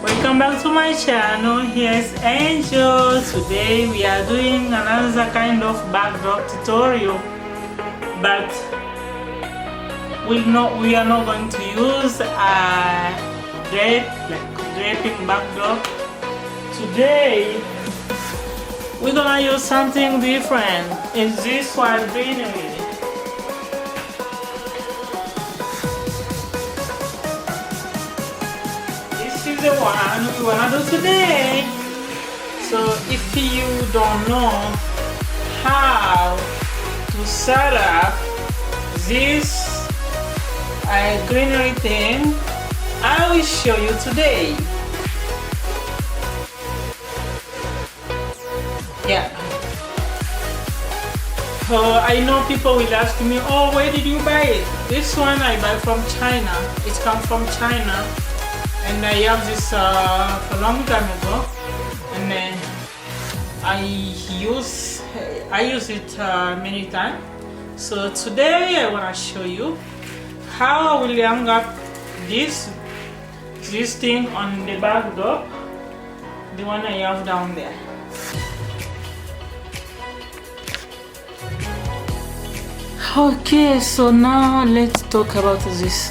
Welcome back to my channel. Here's Angel. Today we are doing another kind of backdrop tutorial, but we are not going to use a draping backdrop. Today we're gonna use something different. Is this one Greenery? The one we wanna do today. So if you don't know how to set up this greenery thing, I will show you today. Yeah. So I know people will ask me, oh, where did you buy it? This one I buy from China. It comes from China. And I have this for a long time ago, and then I use it many times. So today I want to show you how I will hang up this thing on the backdrop, the one I have down there. Okay, so now let's talk about this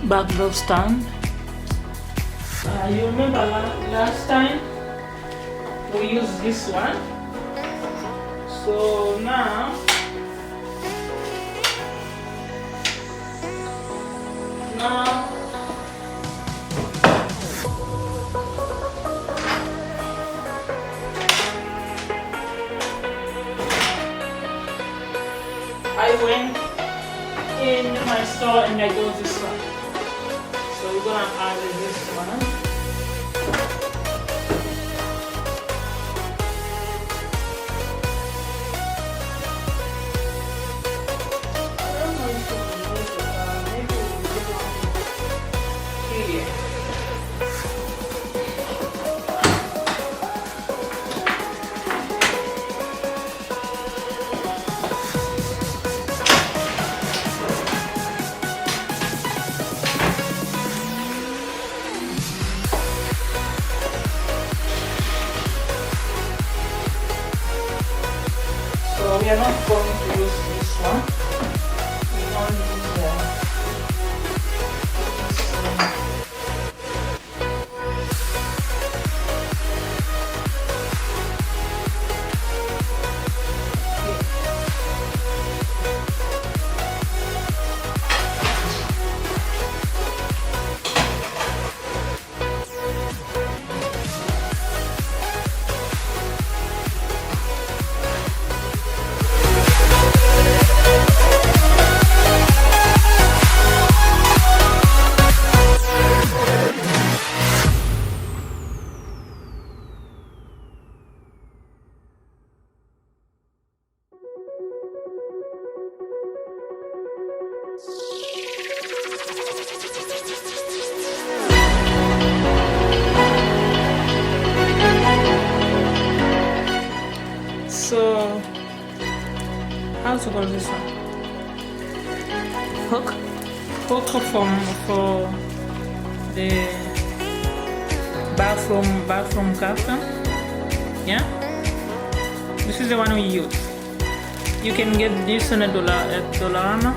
backdrop stand. You remember last time we used this one, so now I went in my store and I got this one. So we're gonna add this one. I don't know if you can use it, maybe we'll get one here. We are not going to use this one. We're going to use the So, how to call this one? Hook for the bathroom curtain. Yeah, this is the one we use. You can get this in $1 at Dollarama.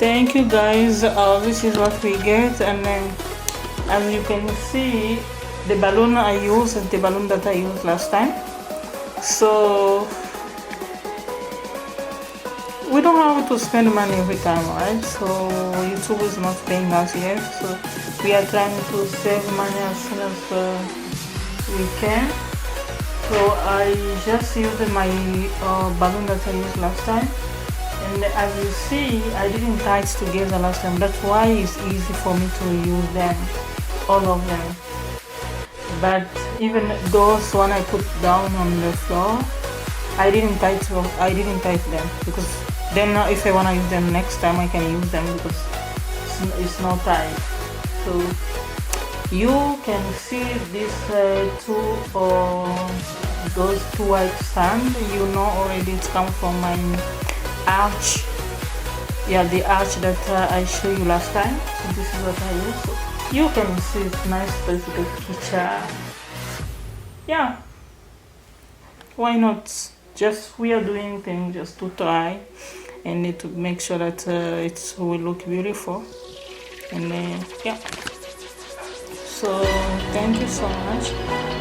thank you guys. This is what we get, and then as you can see, the balloon I used is the balloon that I used last time. So we don't have to spend money every time, right? So YouTube is not paying us yet, so we are trying to save money as soon as we can. So I just used my balloon that I used last time, and as you see, I didn't tie it together last time. That's why it's easy for me to use them, all of them. But even those one I put down on the floor, I didn't tie them, because then if I want to use them next time, I can use them because it's not tight. So you can see these those two white stands. You know already it's come from my arch. Yeah, the arch that I showed you last time. So this is what I use. So you can see it's nice place to kitchen. Yeah, why not? Just we are doing things just to try and need to make sure that it will look beautiful. And yeah, so thank you so much.